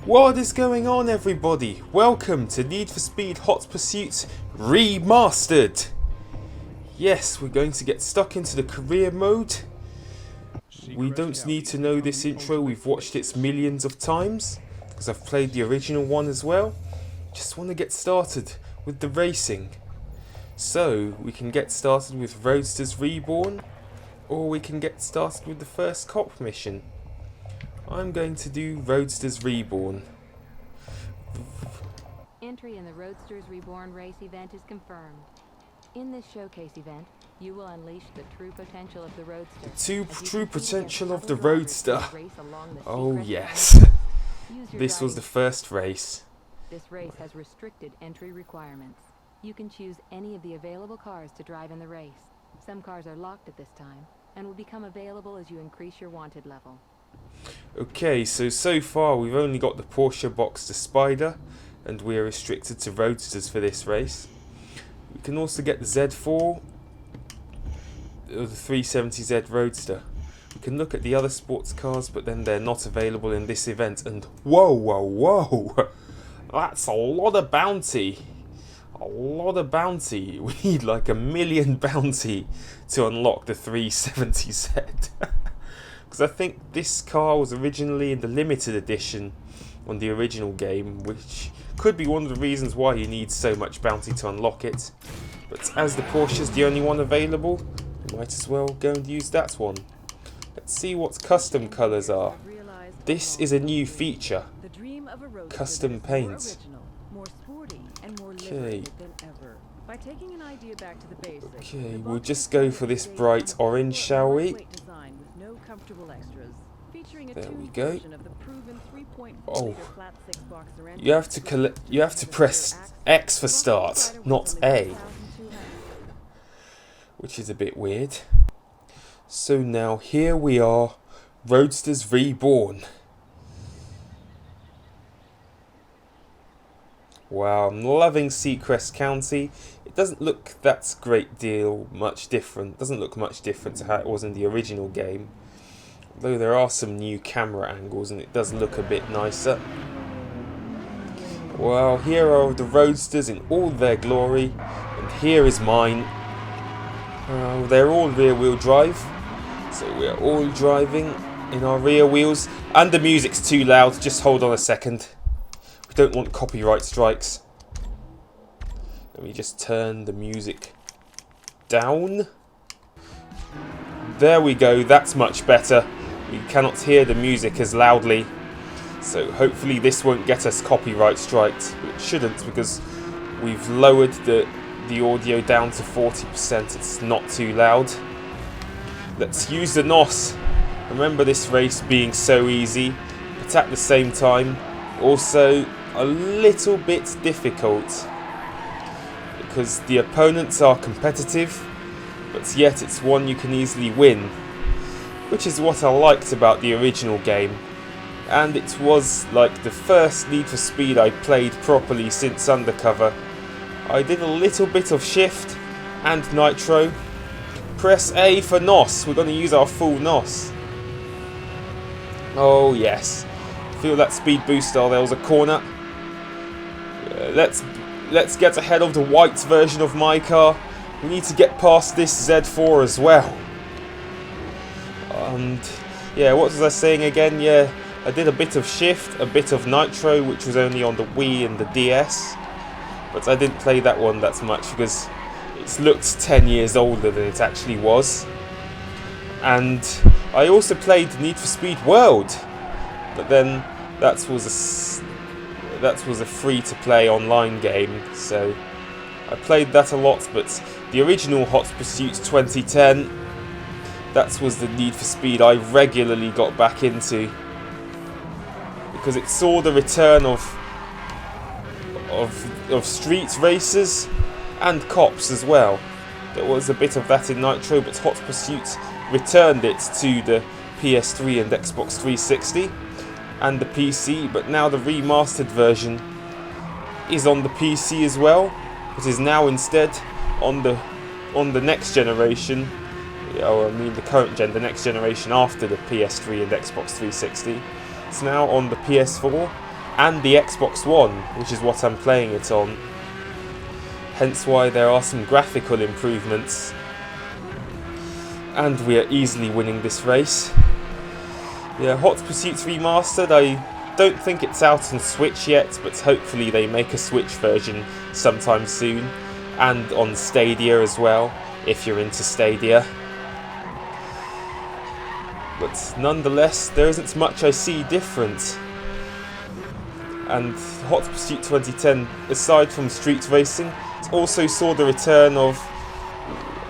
What is going on, everybody? Welcome to Need for Speed Hot Pursuit Remastered. Yes, we're going to get stuck into the career mode. We don't need to know this intro, we've watched it millions of times, because I've played the original one as well. Just want to get started with the racing. So, we can get started with Roadsters Reborn, or we can get started with the first cop mission. I'm going to do Roadsters Reborn. Entry in the Roadsters Reborn race event is confirmed. In this showcase event, you will unleash the true potential of the Roadster. True potential of the Roadster. Oh yes. This was the first race. This race has restricted entry requirements. You can choose any of the available cars to drive in the race. Some cars are locked at this time and will become available as you increase your wanted level. Okay, so far we've only got the Porsche Boxster Spider, and we are restricted to Roadsters for this race. We can also get the Z4 or the 370Z Roadster. We can look at the other sports cars, but then they're not available in this event. And whoa, that's a lot of bounty. A lot of bounty. We need like 1 million bounty to unlock the 370Z. Because I think this car was originally in the limited edition on the original game, which could be one of the reasons why you need so much bounty to unlock it. But as the Porsche's the only one available, you might as well go and use that one. Let's see what custom colours are. This is a new feature. Custom paint. Okay. Okay, we'll just go for this bright orange, shall we? There we go. Oh, you have to press X for start, not A, which is a bit weird. So now here we are, Roadsters Reborn. Wow, I'm loving Seacrest County. It doesn't look that much different. Doesn't look much different to how it was in the original game. Though there are some new camera angles and it does look a bit nicer. Well, here are the Roadsters in all their glory, and here is mine. They're all rear wheel drive, so we're all driving in our rear wheels, and the music's too loud. Just hold on a second. We don't want copyright strikes. Let me just turn the music down. There we go, that's much better. We cannot hear the music as loudly, so hopefully this won't get us copyright striked. It shouldn't, because we've lowered the audio down to 40%. It's not too loud. Let's use the NOS. Remember this race being so easy, but at the same time also a little bit difficult, because the opponents are competitive, but yet it's one you can easily win. Which is what I liked about the original game, and it was like the first Need for Speed I played properly since Undercover. I did a little bit of Shift and Nitro. Press A for NOS, we're going to use our full NOS. Oh yes, feel that speed boost. Oh, there was a corner. Let's get ahead of the white version of my car. We need to get past this Z4 as well. And yeah, what was I saying again? Yeah, I did a bit of Shift, a bit of Nitro, which was only on the Wii and the DS. But I didn't play that one that much because it looked 10 years older than it actually was. And I also played Need for Speed World, but then that was a free-to-play online game, so I played that a lot. But the original Hot Pursuit 2010. That was the Need for Speed I regularly got back into, because it saw the return of street racers and cops as well. There was a bit of that in Nitro, but Hot Pursuit returned it to the PS3 and Xbox 360 and the PC, but now the remastered version is on the PC as well. It is now instead on the next generation. I mean the current gen, the next generation after the PS3 and Xbox 360. It's now on the PS4 and the Xbox One, which is what I'm playing it on. Hence why there are some graphical improvements. And we are easily winning this race. Yeah, Hot Pursuit Remastered, I don't think it's out on Switch yet, but hopefully they make a Switch version sometime soon. And on Stadia as well, if you're into Stadia. But nonetheless, there isn't much I see different. And Hot Pursuit 2010, aside from street racing, it also saw the return of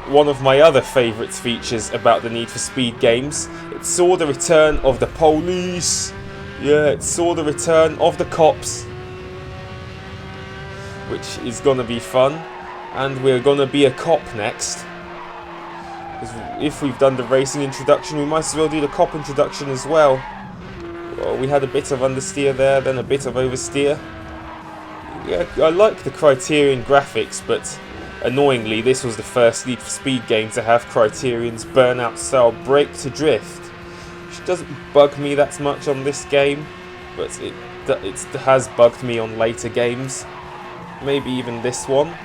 one of my other favourite features about the Need for Speed games. It saw the return of the police. Yeah, it saw the return of the cops. Which is gonna be fun. And we're gonna be a cop next. If we've done the racing introduction, we might as well do the cop introduction as well. Well, we had a bit of understeer there, then a bit of oversteer. Yeah, I like the Criterion graphics, but annoyingly, this was the first Need for Speed game to have Criterion's Burnout-style brake to drift, which doesn't bug me that much on this game, but it has bugged me on later games, maybe even this one.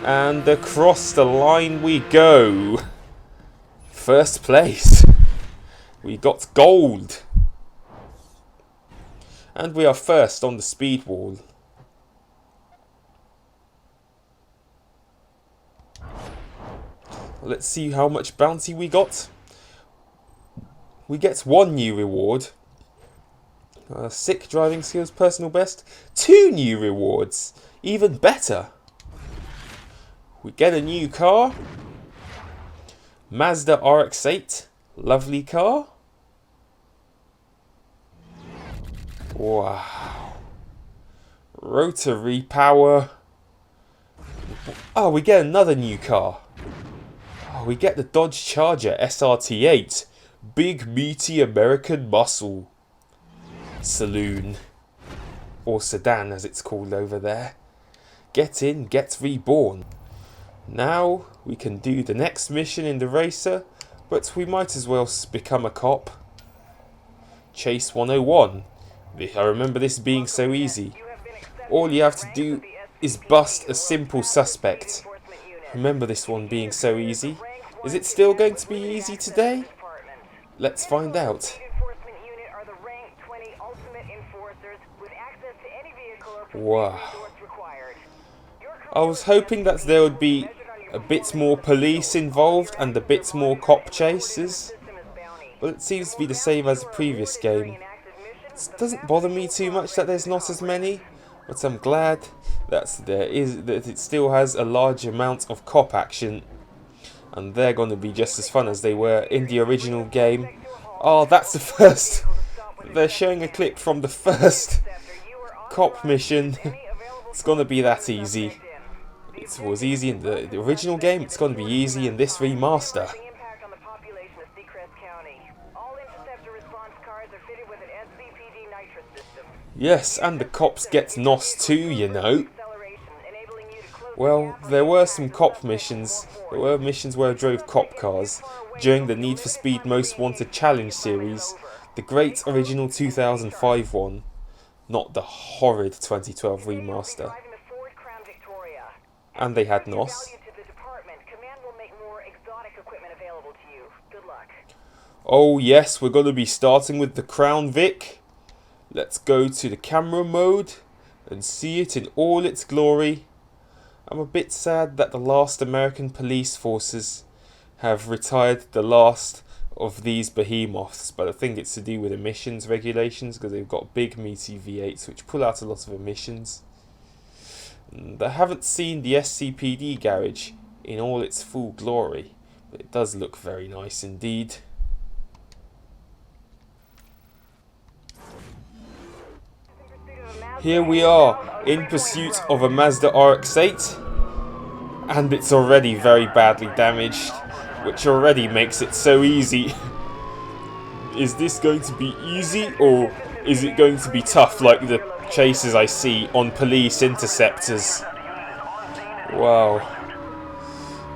And across the line we go. First place. We got gold. And we are first on the speed wall. Let's see how much bounty we got. We get 1 new reward. Sick driving skills, personal best. 2 new rewards. Even better. We get a new car. Mazda RX-8. Lovely car. Wow. Rotary power. Oh, we get another new car. Oh, we get the Dodge Charger SRT8. Big meaty American muscle. Saloon. Or sedan as it's called over there. Get in, get reborn. Now we can do the next mission in the racer, but we might as well become a cop. Chase 101. I remember this being so easy. All you have to do is bust a simple suspect. Remember this one being so easy. Is it still going to be easy today? Let's find out. Wow. I was hoping that there would be a bit more police involved and a bit more cop chases, but it seems to be the same as the previous game. It doesn't bother me too much that there's not as many, but I'm glad that it still has a large amount of cop action, and they're going to be just as fun as they were in the original game. Oh, that's the first. They're showing a clip from the first cop mission. It's going to be that easy. It was easy in the original game, it's going to be easy in this remaster. Yes, and the cops get NOS too, you know. Well, there were some cop missions. There were missions where I drove cop cars during the Need for Speed Most Wanted Challenge series, the great original 2005 one, not the horrid 2012 remaster. And they had NOS. Oh yes, we're going to be starting with the Crown Vic. Let's go to the camera mode and see it in all its glory. I'm a bit sad that the last American police forces have retired the last of these behemoths, but I think it's to do with emissions regulations because they've got big meaty V8s which pull out a lot of emissions. And I haven't seen the SCPD garage in all its full glory, but it does look very nice indeed. Here we are in pursuit of a Mazda RX-8, and it's already very badly damaged, which already makes it so easy. Is this going to be easy, or is it going to be tough like the chases I see on police interceptors? Wow.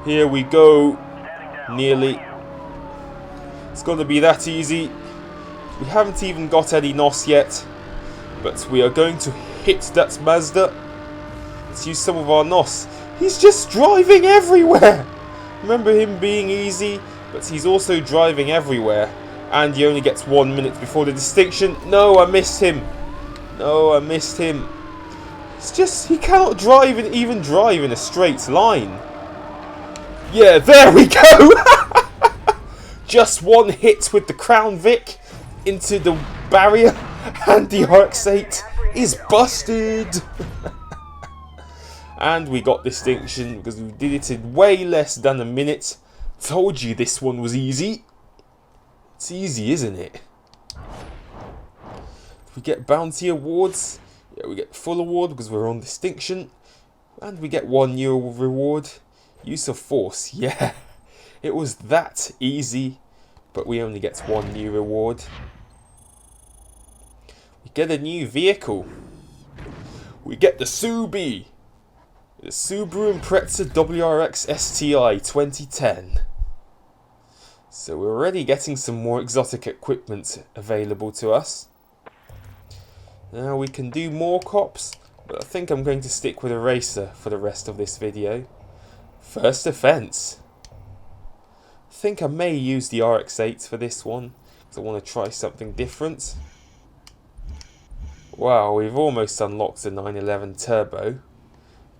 Here we go. Nearly. It's going to be that easy. We haven't even got any NOS yet. But we are going to hit that Mazda. Let's use some of our NOS. He's just driving everywhere. Remember him being easy, but he's also driving everywhere. And he only gets 1 minute before the distinction. No, I missed him. No, I missed him. It's just, he cannot drive and even drive in a straight line. Yeah, there we go. Just one hit with the Crown Vic into the barrier, and the RX-8 is busted. And we got distinction because we did it in way less than a minute. Told you this one was easy. It's easy, isn't it? We get bounty awards. Yeah, we get full award because we're on distinction. And we get €1 reward. Use of force. Yeah, it was that easy. But we only get €1 reward. We get a new vehicle. We get the Subi. The Subaru Impreza WRX STI 2010. So we're already getting some more exotic equipment available to us. Now we can do more cops, but I think I'm going to stick with a racer for the rest of this video. First offence. I think I may use the RX-8 for this one, because I want to try something different. Wow, we've almost unlocked the 911 Turbo.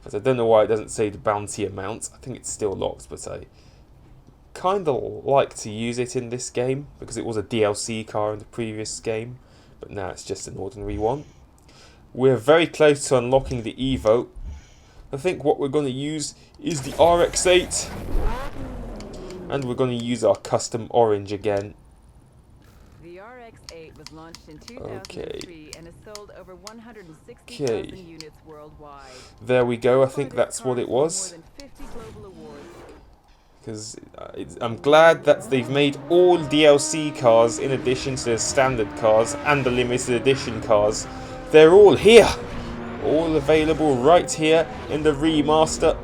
But I don't know why it doesn't say the bounty amount. I think it's still locked, but I kind of like to use it in this game because it was a DLC car in the previous game, but now it's just an ordinary one. We're very close to unlocking the Evo. I think what we're going to use is the RX-8, and we're going to use our custom orange again. The RX-8 was launched in 2003 and has sold over 160,000 units worldwide. There we go. I think that's what it was. More than 50 global awards. Because I'm glad that they've made all DLC cars in addition to the standard cars and the limited edition cars. They're all here. All available right here in the remaster.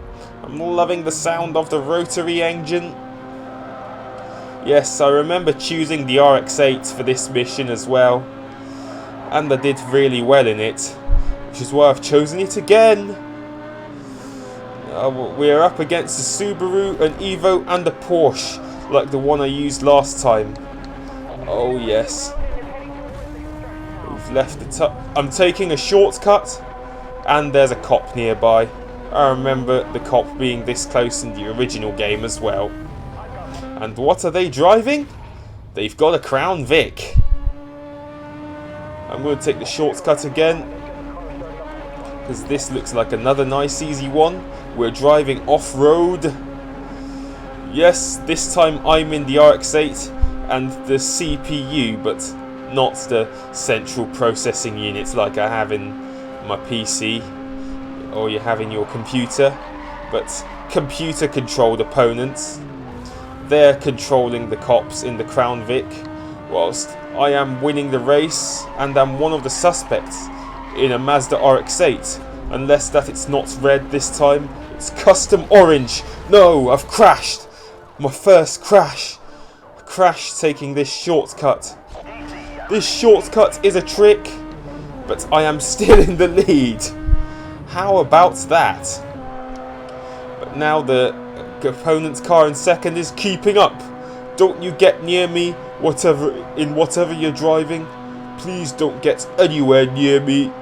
I'm loving the sound of the rotary engine. Yes, I remember choosing the RX-8 for this mission as well. And I did really well in it, which is why I've chosen it again. We're up against a Subaru, an Evo and a Porsche, like the one I used last time. Oh yes. We've left the top. I'm taking a shortcut, and there's a cop nearby. I remember the cop being this close in the original game as well. And what are they driving? They've got a Crown Vic. I'm going to take the shortcut again, because this looks like another nice easy one. We're driving off-road. Yes, this time I'm in the RX-8 and the CPU, but not the central processing units like I have in my PC or you have in your computer, but computer-controlled opponents. They're controlling the cops in the Crown Vic, whilst I am winning the race and I'm one of the suspects in a Mazda RX-8. Unless that it's not red this time. It's custom orange. No, I've crashed. My first crash. I crashed taking this shortcut. This shortcut is a trick, but I am still in the lead. How about that? But now the opponent's car in second is keeping up. Don't you get near me, whatever you're driving. Please don't get anywhere near me,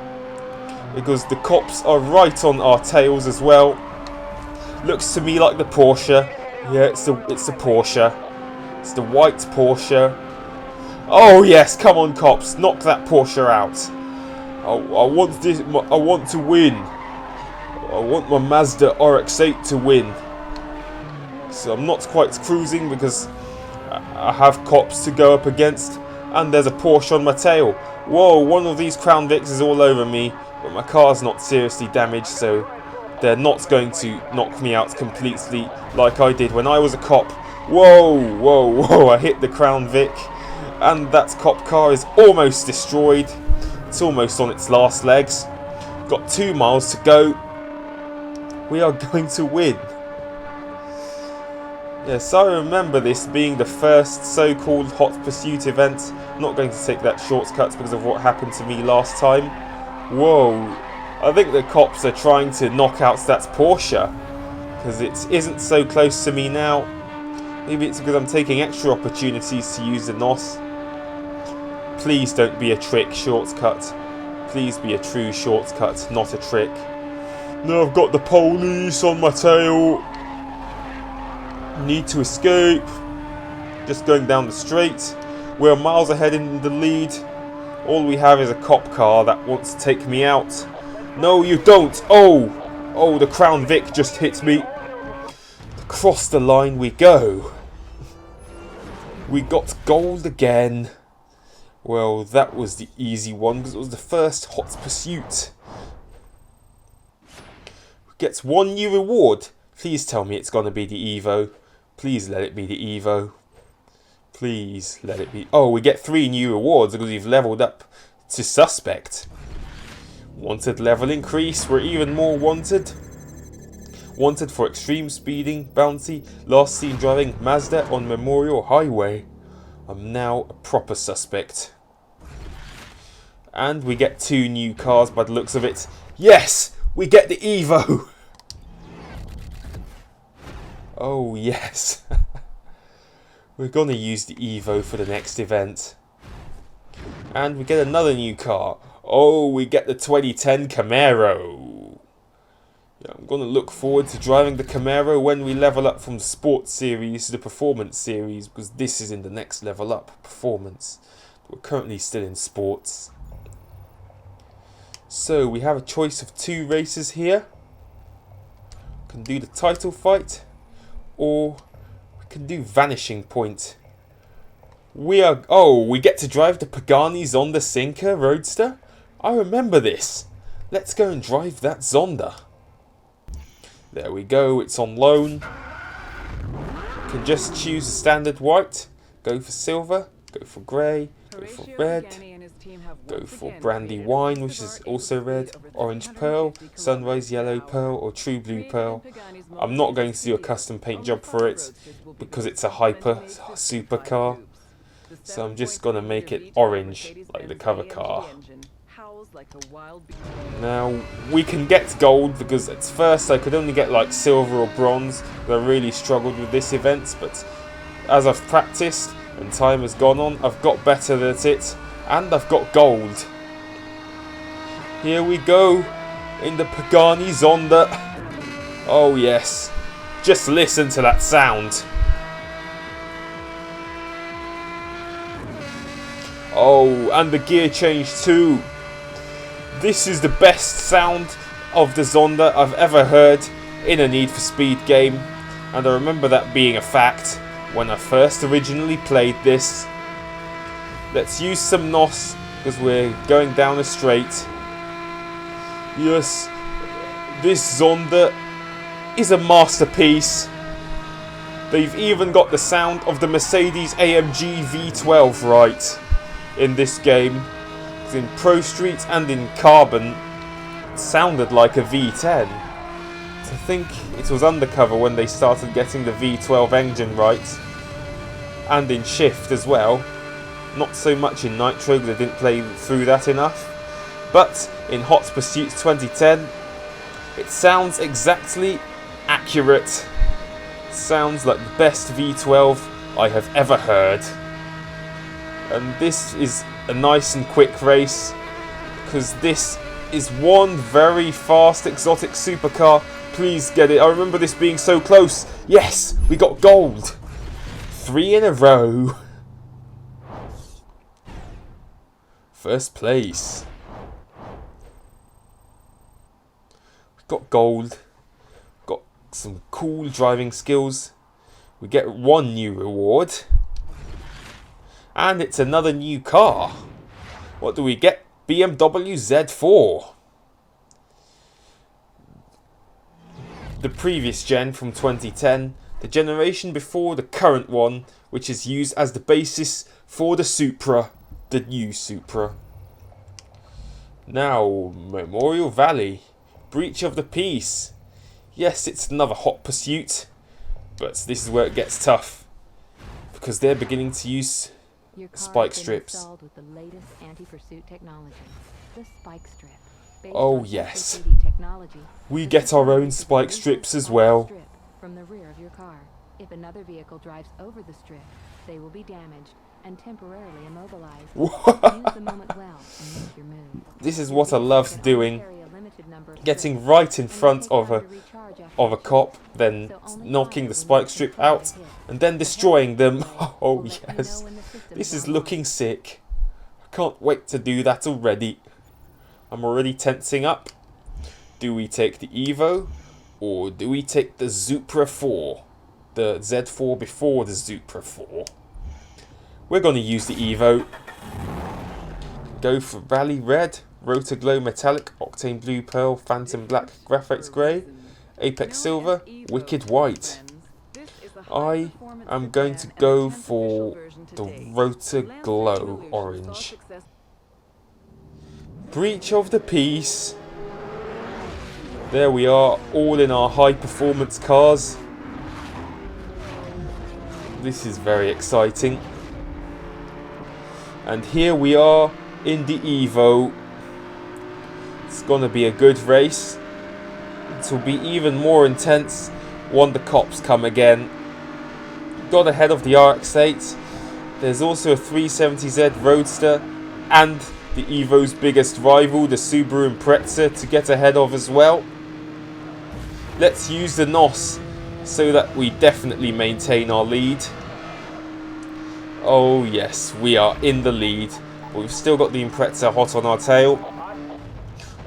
because the cops are right on our tails as well. Looks to me like the Porsche. Yeah, it's the Porsche. It's the white Porsche. Oh yes, come on cops, knock that Porsche out. I want this. I want to win. I want my Mazda RX-8 to win. So I'm not quite cruising because I have cops to go up against, and there's a Porsche on my tail. Whoa, one of these Crown Vics is all over me, but my car's not seriously damaged, so they're not going to knock me out completely like I did when I was a cop. Whoa, whoa, whoa, I hit the Crown Vic, and that cop car is almost destroyed. It's almost on its last legs. Got 2 miles to go. We are going to win. Yes, I remember this being the first so-called Hot Pursuit event. I'm not going to take that shortcut because of what happened to me last time. Whoa. I think the cops are trying to knock out that Porsche. Because it isn't so close to me now. Maybe it's because I'm taking extra opportunities to use the NOS. Please don't be a trick shortcut. Please be a true shortcut, not a trick. No, I've got the police on my tail. Need to escape. Just going down the straight. We're miles ahead in the lead. All we have is a cop car that wants to take me out. No, you don't. Oh! Oh, the Crown Vic just hit me. Across the line we go. We got gold again. Well, that was the easy one because it was the first Hot Pursuit. Gets one new reward. Please tell me it's going to be the Evo. Please let it be the Evo. Please let it be. Oh, we get 3 new rewards because we've leveled up to Suspect. Wanted level increase. We're even more wanted. Wanted for extreme speeding, bounty, last seen driving Mazda on Memorial Highway. I'm now a proper suspect. And we get 2 new cars by the looks of it. Yes! We get the Evo! Oh yes. We're gonna use the Evo for the next event. And we get another new car. Oh, we get the 2010 Camaro. Yeah, I'm gonna look forward to driving the Camaro when we level up from the Sports Series to the Performance Series, because this is in the next level up, Performance. We're currently still in Sports. So we have a choice of 2 races here. We can do the title fight, or we can do Vanishing Point. We get to drive the Pagani Zonda Sinker Roadster? I remember this. Let's go and drive that Zonda. There we go, it's on loan. You can just choose a standard white, go for silver, go for grey, go for red, go for brandy wine, which is also red, orange pearl, sunrise yellow pearl, or true blue pearl. I'm not going to do a custom paint job for it because it's a hyper supercar, so I'm just going to make it orange like the cover car. Now we can get gold because at first I could only get like silver or bronze. I really struggled with this event, but as I've practiced and time has gone on, I've got better at it and I've got gold. Here we go in the Pagani Zonda. Oh yes, just listen to that sound. Oh, and the gear change too. This is the best sound of the Zonda I've ever heard in a Need for Speed game, and I remember that being a fact when I first originally played this. Let's use some NOS because we're going down a straight. Yes, this Zonda is a masterpiece. They've even got the sound of the Mercedes AMG V12 right in this game. In Pro Street and in Carbon, it sounded like a V10. I think it was Undercover when they started getting the V12 engine right, and in Shift as well. Not so much in Nitro because they didn't play through that enough, but in Hot Pursuit 2010 it sounds exactly accurate. It sounds like the best V12 I have ever heard. And this is a nice and quick race because this is one very fast exotic supercar. Please get it. I remember this being so close. Yes, we got gold. 3 in a row. First place. We got gold. Got some cool driving skills. We get 1 new reward. And it's another new car. What do we get? BMW Z4. The previous gen from 2010. The generation before the current one, which is used as the basis for the Supra. The new Supra. Now, Memorial Valley. Breach of the Peace. Yes, it's another Hot Pursuit. But this is where it gets tough. Because they're beginning to use Your car spike has been strips. installed with the latest anti-pursuit technology, the spike strip. Based Oh on yes. SOCD technology, We the get our own supercars is a spike laser strips as spike well. strip from the rear of your car. If another vehicle drives over the strip, they will be damaged and temporarily immobilized. Use the moment well and make your move. This is Your what I vehicle loved can only doing. carry a limited number of Getting strips, right in and will front take of time a to recharge after of a each cop, hit. then So only knocking fire the when spike you strip confirm out the hit. and then The destroying them. display Oh will let you yes. know when the system This is online. looking sick. I can't wait to do that already. I'm already tensing up. Do we take the Evo or do we take the Supra 4? The Z4 before the Supra 4. We're going to use the Evo. Go for Rally Red, Rotor Glow Metallic, Octane Blue Pearl, Phantom Black, Graphics Grey, Apex Silver, Wicked White. I am going to go for the Rotor Glow Orange. Breach of the Peace. There we are, all in our high performance cars. This is very exciting. And here we are in the Evo. It's gonna be a good race. It will be even more intense when the cops come again. Got ahead of the RX-8. There's also a 370Z Roadster and the Evo's biggest rival, the Subaru Impreza, to get ahead of as well. Let's use the NOS so that we definitely maintain our lead. Oh yes, we are in the lead, but we've still got the Impreza hot on our tail.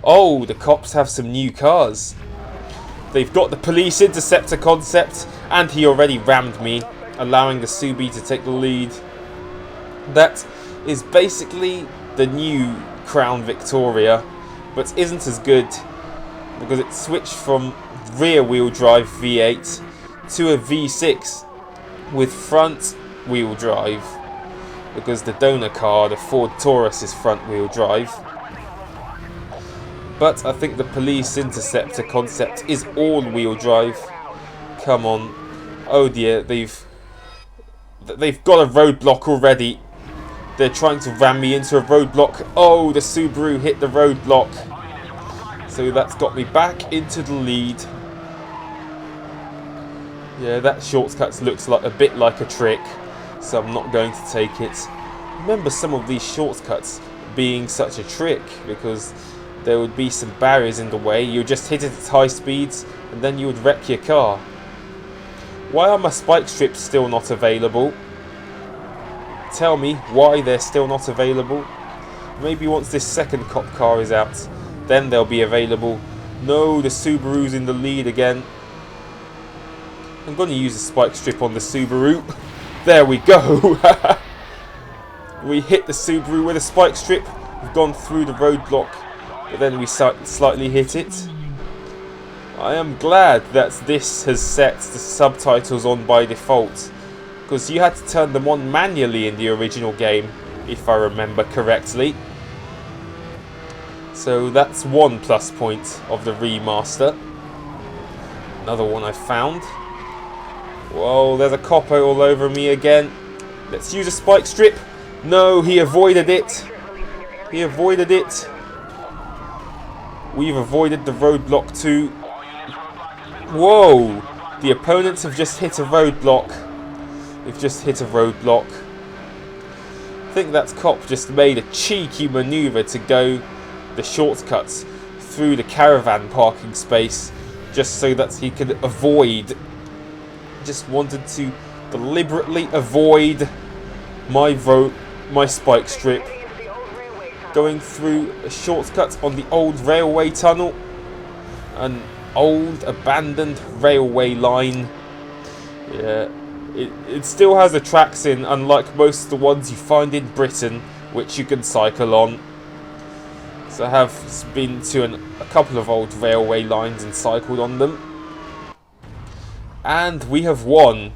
Oh, the cops have some new cars. They've got the Police Interceptor concept, and he already rammed me, allowing the Subi to take the lead. That is basically the new Crown Victoria, but isn't as good because it switched from rear-wheel drive V8 to a V6 with front-wheel drive, because the donor car, the Ford Taurus, is front-wheel drive. But I think the Police Interceptor concept is all-wheel drive. Come on. Oh dear, they've got a roadblock already. They're trying to ram me into a roadblock. Oh, the Subaru hit the roadblock. So that's got me back into the lead. Yeah, that shortcut looks like a bit like a trick, so I'm not going to take it. Remember some of these shortcuts being such a trick, because there would be some barriers in the way. You would just hit it at high speeds and then you would wreck your car. Why are my spike strips still not available? Tell me why they're still not available. Maybe once this second cop car is out, then they'll be available. No, the Subaru's in the lead again. I'm going to use a spike strip on the Subaru. There we go. We hit the Subaru with a spike strip. We've gone through the roadblock, but then we slightly hit it. I am glad that this has set the subtitles on by default, because you had to turn them on manually in the original game, if I remember correctly. So that's one plus point of the remaster. Another one I found. Whoa, there's a coppo all over me again. Let's use a spike strip. No, he avoided it. He avoided it. We've avoided the roadblock too. Whoa, the opponents have just hit a roadblock. They've just hit a roadblock. I think that cop just made a cheeky maneuver to go the shortcuts through the caravan parking space just so that he could avoid. Just wanted to deliberately avoid my spike strip. Going through a shortcut on the old railway tunnel. An old abandoned railway line. Yeah, it still has the tracks in, unlike most of the ones you find in Britain, which you can cycle on. So I have been to a couple of old railway lines and cycled on them. And we have won,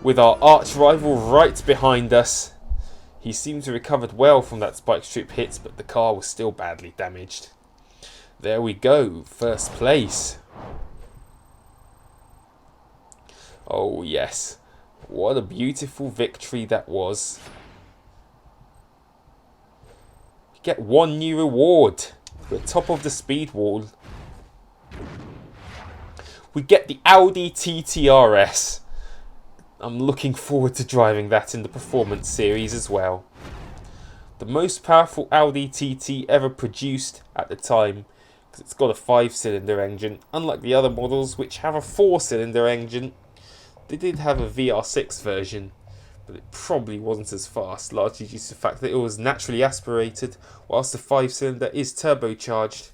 with our arch rival right behind us. He seemed to have recovered well from that spike strip hit, but the car was still badly damaged. There we go, first place. Oh yes, what a beautiful victory that was. We get one new reward. We're top of the speed wall. We get the Audi TT RS. I'm looking forward to driving that in the Performance series as well. The most powerful Audi TT ever produced at the time, because it's got a 5-cylinder engine, unlike the other models which have a 4-cylinder engine. They did have a VR6 version, but it probably wasn't as fast, largely due to the fact that it was naturally aspirated, whilst the 5-cylinder is turbocharged.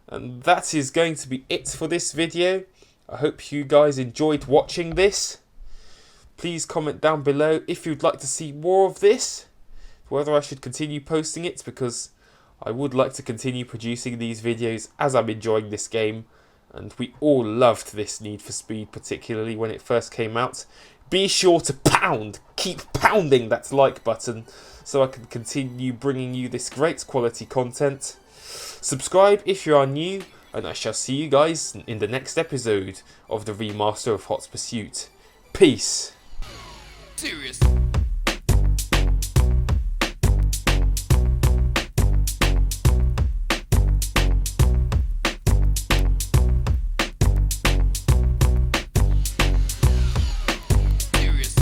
And that is going to be it for this video. I hope you guys enjoyed watching this. Please comment down below if you'd like to see more of this, whether I should continue posting it, because I would like to continue producing these videos as I'm enjoying this game, and we all loved this Need for Speed, particularly when it first came out. Be sure to keep pounding that like button so I can continue bringing you this great quality content. Subscribe if you are new, and I shall see you guys in the next episode of the remaster of Hot Pursuit. Peace. Serious.